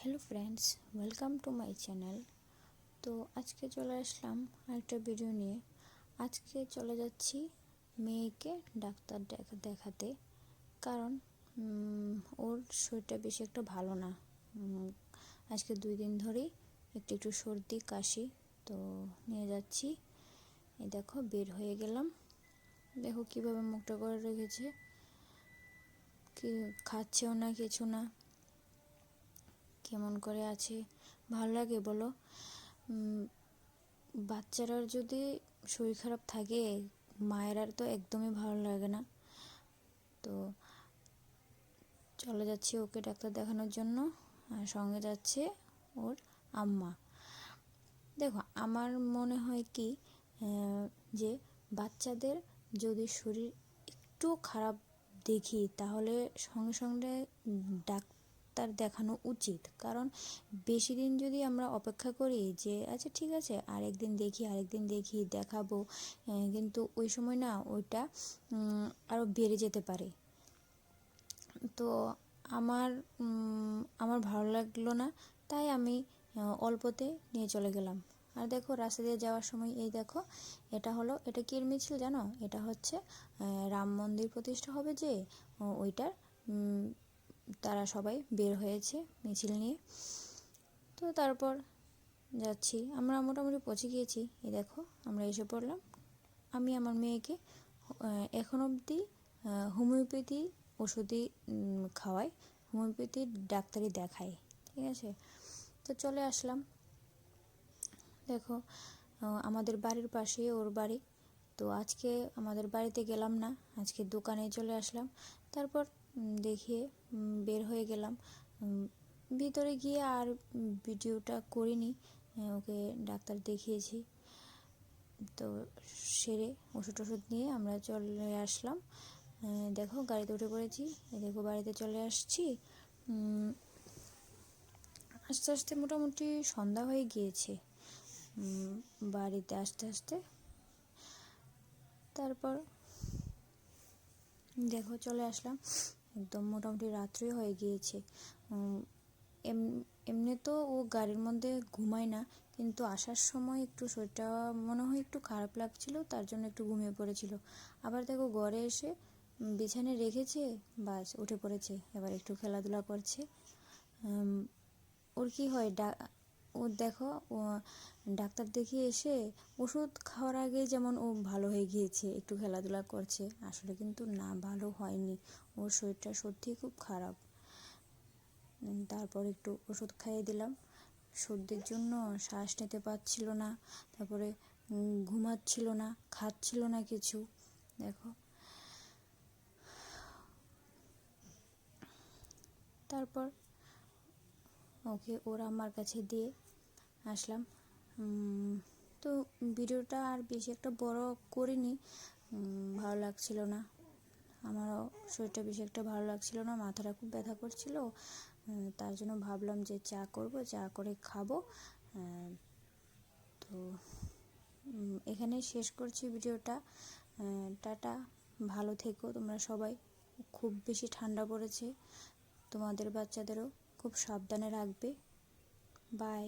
Hello friends, welcome to my channel. তো আজকে চলে আসলাম আরেকটা ভিডিও নিয়ে। আজকে চলে যাচ্ছি মেয়েকে ডাক্তার দেখাতে, কারণ ওর শরীরটা বেশি একটা ভালো না। আজকে 2 দিন ধরেই একটু সর্দি কাশি, তো নিয়ে যাচ্ছি। এই দেখো বের হয়ে গেলাম, দেখো কিভাবে মুখটা করে রেখেছে, কি খাচ্ছেও না, কিছু না, কেমন করে আছে। ভালো লাগে বলো? বাচ্চারার যদি শরীর খারাপ থাকে, মায়েরার তো একদমই ভালো লাগে না। তো চলে যাচ্ছি ওকে ডাক্তার দেখানোর জন্য, আর সঙ্গে যাচ্ছে ওর আম্মা। দেখো, আমার মনে হয় কি, যে বাচ্চাদের যদি শরীর একটু খারাপ দেখি, তাহলে সঙ্গে সঙ্গে ডাক্তার দেখানো উচিত। কারণ বেশি দিন যদি আমরা অপেক্ষা করি যে আচ্ছা ঠিক আছে আরেকদিন দেখি দেখাবো, কিন্তু ওই সময় না ওইটা আরও বেড়ে যেতে পারে। তো আমার আমার ভালো লাগলো না, তাই আমি অল্পতে নিয়ে চলে গেলাম। আর দেখো রাস্তা দিয়ে যাওয়ার সময় এই দেখো, এটা কির মিছিল জানো? এটা হচ্ছে রাম মন্দির প্রতিষ্ঠা হবে যে, ওইটার তারা সবাই বের হয়েছে মিছিল নিয়ে। তো তারপর যাচ্ছি, আমরা মোটামুটি পৌঁছে গিয়েছি। এই দেখো আমরা এসে পড়লাম। আমি আমার মেয়েকে এখন অবধি হোমিওপ্যাথি ওষুধই খাওয়াই, হোমিওপ্যাথি ডাক্তারই দেখাই, ঠিক আছে। তো চলে আসলাম। দেখো আমাদের বাড়ির পাশে ওর বাড়ি। তো আজকে আমাদের বাড়িতে গেলাম না, আজকে দোকানে চলে আসলাম। তারপর দেখিয়ে বের হয়ে গেলাম। ভিতরে গিয়ে আর ভিডিওটা করিনি, ওকে ডাক্তার দেখিয়েছি। তো সেরে ওষুধ নিয়ে আমরা চলে আসলাম। দেখো গাড়িতে উঠে পড়েছি, দেখো বাড়িতে চলে আসছি। আস্তে আস্তে মোটামুটি সন্ধ্যা হয়ে গিয়েছে বাড়িতে আসতে আসতে। তারপর দেখো চলে আসলাম, একদম মোটামুটি রাত্রি হয়ে গিয়েছে। এমনি তো ও গাড়ির মধ্যে ঘুমায় না, কিন্তু আসার সময় একটু শরীরটা মনে হয় একটু খারাপ লাগছিল, তার জন্য একটু ঘুমিয়ে পড়েছিল। আবার দেখো ঘরে এসে বিছানায় রেখেছে, বাস উঠে পড়েছে, এবার একটু খেলাধুলা করছে। ওর কি হয়, ও দেখো ও ডাক্তার দেখিয়ে এসে ওষুধ খাওয়ার আগে যেমন ও ভালো হয়ে গিয়েছে, একটু খেলাধুলা করছে, আসলে কিন্তু না, ভালো হয়নি। ওর শরীরটা সত্যিই খুব খারাপ। তারপর একটু ওষুধ খাইয়ে দিলাম সর্দির জন্য, শ্বাস নিতে পারছিল না, তারপরে ঘুমাচ্ছিল না, খাচ্ছিল না কিছু। দেখো তারপর ওকে ওর আম্মার কাছে দিয়ে আসলাম। তো ভিডিওটা আর বেশি একটা বড় করিনি, ভালো লাগছিল না, আমারও শরীরটা বেশি একটা ভালো লাগছিল না, মাথাটা খুব ব্যথা করছিল। তার জন্য ভাবলাম যে চা করব, চা করে খাবো। তো এখানেই শেষ করছি ভিডিওটা। টাটা, ভালো থেকো তোমরা সবাই। খুব বেশি ঠান্ডা পড়েছে, তোমাদের বাচ্চাদেরও খুব সাবধানে রাখবে। বাই।